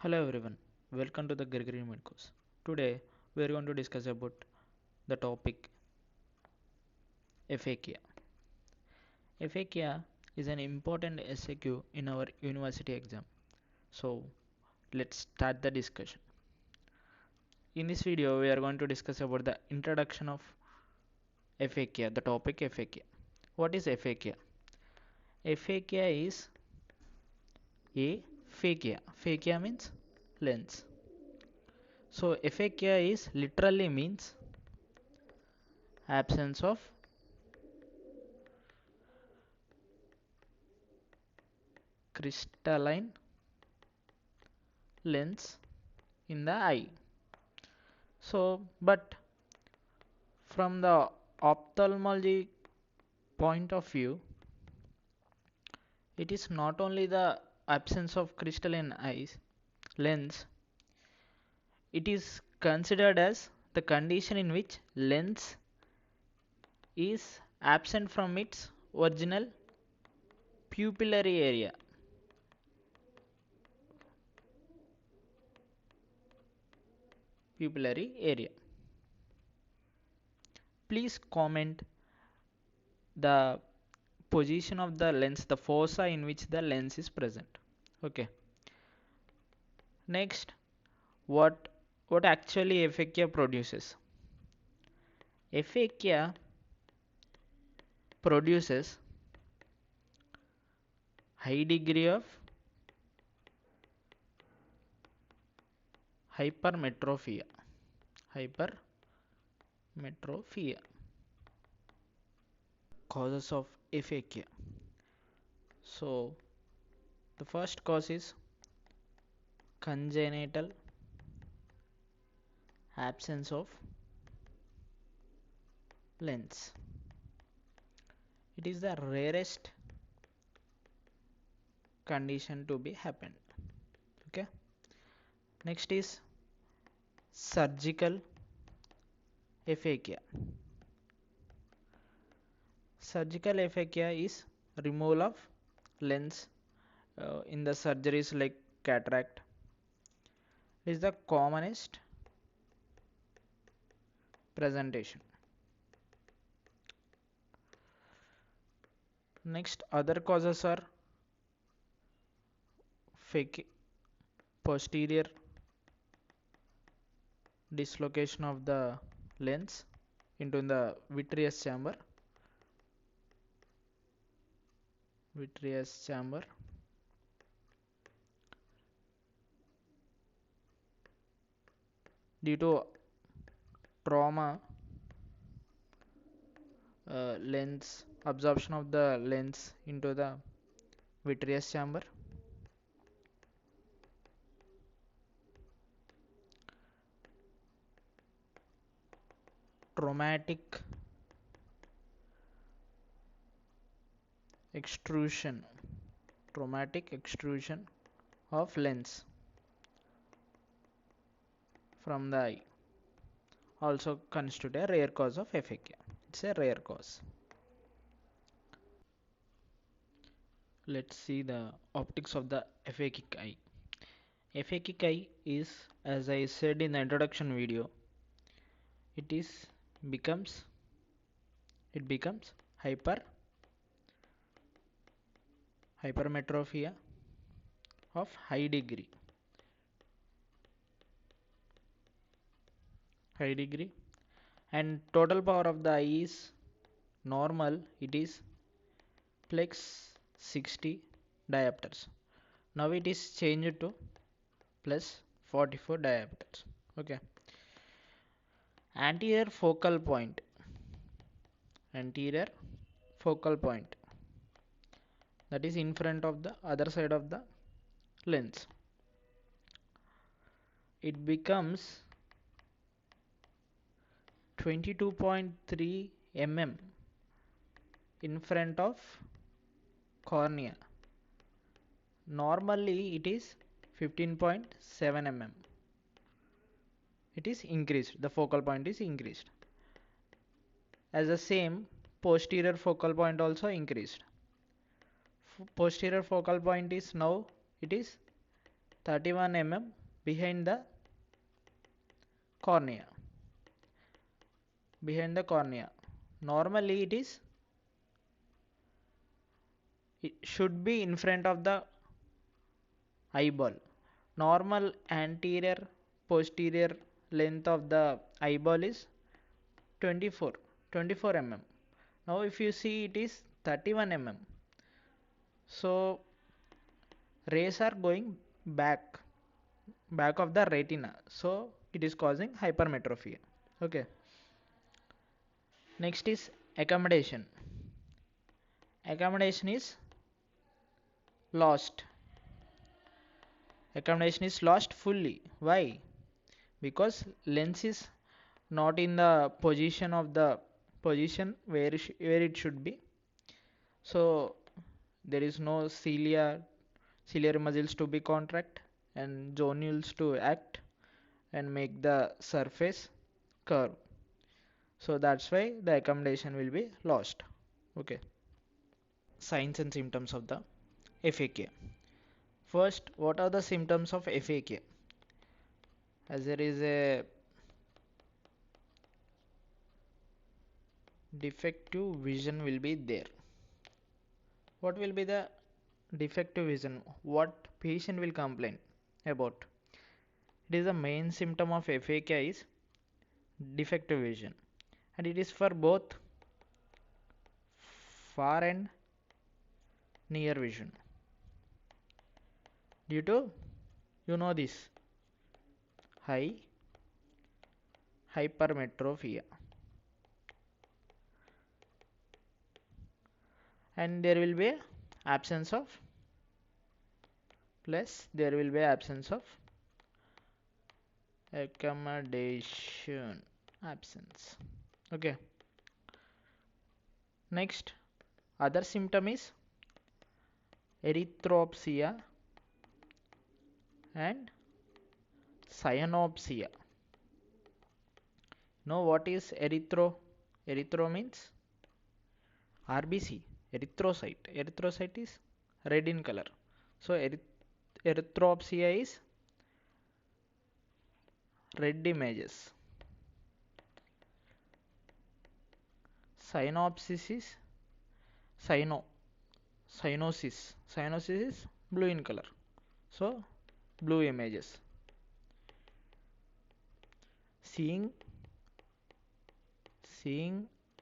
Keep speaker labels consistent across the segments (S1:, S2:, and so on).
S1: Hello everyone, welcome to the Gregory Med course. Today we are going to discuss about the topic Aphakia. Aphakia is an important SAQ in our university exam. So let's start the discussion. In this video we are going to discuss about the introduction of Aphakia, the topic Aphakia. What is Aphakia? Aphakia is aphakia. Aphakia means lens. So aphakia is literally means absence of crystalline lens in the eye. So, but from the ophthalmology point of view, it is not only the absence of crystalline eyes lens, it is considered as the condition in which lens is absent from its original pupillary area. Pupillary area. Please comment the position of the lens, the fossa in which the lens is present. Okay. Next, what actually aphakia produces? Aphakia produces high degree of hypermetropia. Hypermetropia. Causes of aphakia. So, the first cause is congenital absence of lens. It is the rarest condition to be happened. Okay. Next is surgical aphakia. Surgical aphakia is removal of lens in the surgeries like cataract. It is the commonest presentation. Next, other causes are posterior dislocation of the lens into the vitreous chamber. Due to trauma, lens absorption of the lens into the vitreous chamber. Traumatic extrusion of lens from the eye also constitute a rare cause of aphakia. It's a rare cause. Let's see the optics of the aphakic eye. Aphakic eye is, as I said in the introduction video, it becomes hypermetropia of high degree and total power of the eye is normal, it is plus 60 diopters. Now it is changed to plus 44 diopters. Okay. Anterior focal point that is in front of the other side of the lens, it becomes 22.3 mm in front of cornea. Normally it is 15.7 mm. It is increased, the focal point is increased. As the same, posterior focal point also increased. Posterior focal point is now, it is 31 mm behind the cornea. Behind the cornea. Normally it should be in front of the eyeball. Normal anterior posterior length of the eyeball is 24 mm. Now if you see, it is 31 mm. So rays are going back of the retina, so it is causing hypermetropia. Okay, next is accommodation. Accommodation is lost. Accommodation is lost fully. Why? Because lens is not in the position where it should be. So there is no ciliary muscles to be contract and zonules to act and make the surface curve. So that's why the accommodation will be lost. Okay. Signs and symptoms of the Aphakia. First, what are the symptoms of Aphakia? As there is a defective vision will be there. What will be the defective vision? What patient will complain about? It is the main symptom of Aphakia is defective vision, and it is for both far and near vision. Due to, this high hypermetropia, and there will be absence of accommodation. Absence. Okay. Next, other symptom is erythropsia and cyanopsia. Know what is erythro? Erythro means RBC, erythrocyte. Erythrocyte is red in color. So erythropsia is red images. Cyanopsis is cyanosis. Cyanosis is blue in color. So blue images. Seeing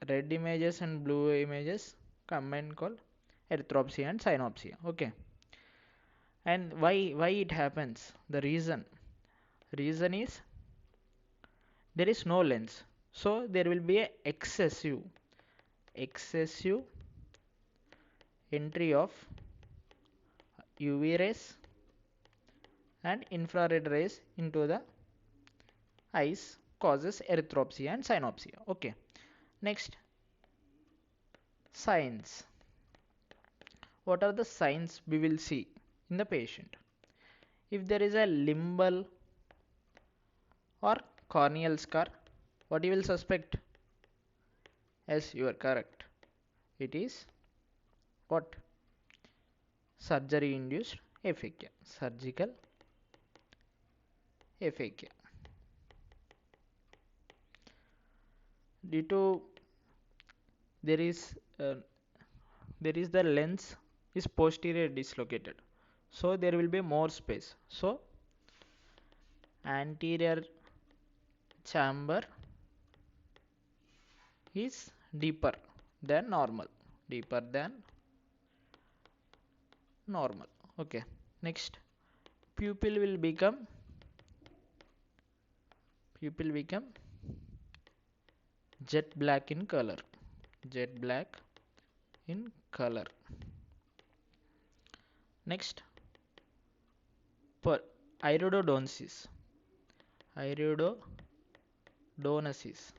S1: red images and blue images combined called erythropsia and cyanopsia. Okay. And why it happens? The reason is there is no lens, so there will be a excessive entry of UV rays and infrared rays into the eyes, causes erythropsia and cyanopsia. Okay. Next, signs. What are the signs we will see in the patient? If there is a limbal or corneal scar, what you will suspect? Yes, you are correct. It is what? Surgery induced aphakia. Surgical aphakia. Due to there is the lens is posterior dislocated, so there will be more space. So anterior chamber is deeper than normal. Okay. Next, pupil will become jet black in color. Next, per iridodonesis. Iridodonesis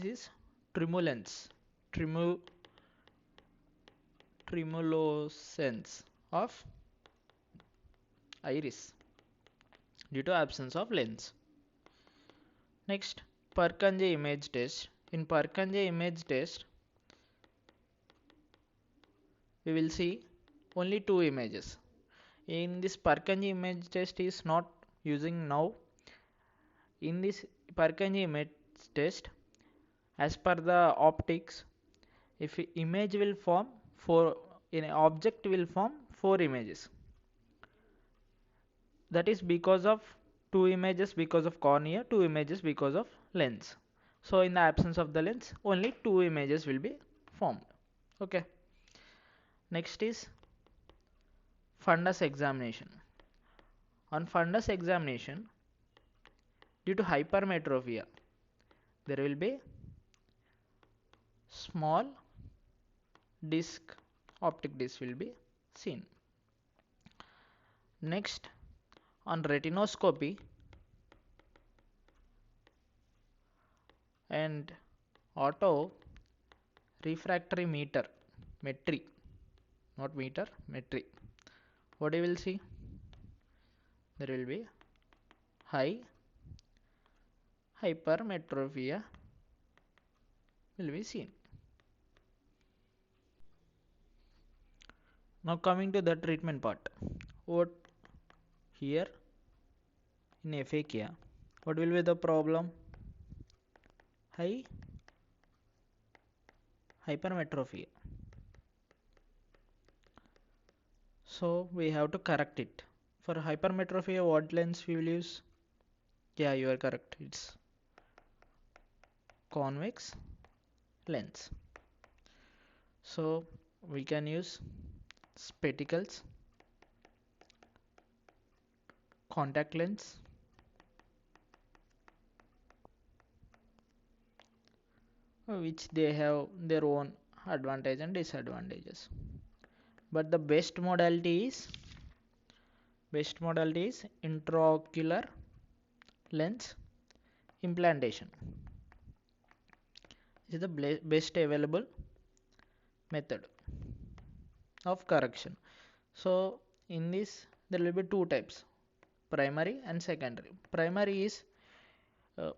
S1: is tremulescence of iris due to absence of lens. Next, Purkinje image test. In Purkinje image test, we will see only two images. In this Purkinje image test is not using now. In this Purkinje image test, as per the optics, if image will form four, in an object will form four images. That is because of two images because of cornea, two images because of lens. So in the absence of the lens, only two images will be formed. Okay. Next is fundus examination. On fundus examination, due to hypermetropia, there will be small disc, optic disc will be seen. Next, on retinoscopy and auto refractory metry, not meter, metry. What you will see? There will be high hypermetropia will be seen. Now coming to the treatment part. What here in aphakia, what will be the problem? High hypermetropia. So we have to correct it. For hypermetropia, what lens we will use? Yeah, you are correct. It's convex lens. So we can use spectacles, contact lens, which they have their own advantage and disadvantages. But the best modality is intraocular lens implantation. This is the best available method of correction. So in this there will be two types, primary and secondary. Primary is uh,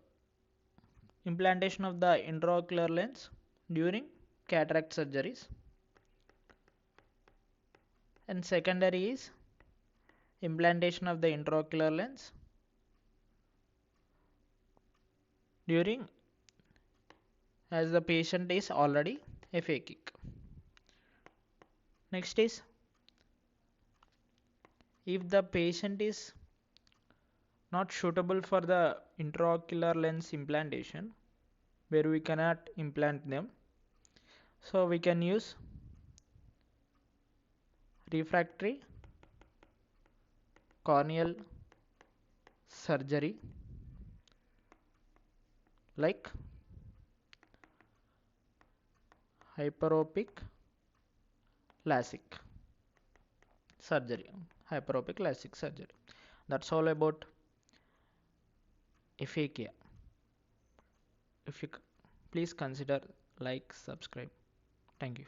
S1: implantation of the intraocular lens during cataract surgeries, and secondary is implantation of the intraocular lens during as the patient is already aphakic. Next is if the patient is not suitable for the intraocular lens implantation, where we cannot implant them, so we can use refractory corneal surgery like hyperopic LASIK surgery. Hyperopic LASIK surgery. That's all about aphakia. If you please consider like, subscribe. Thank you.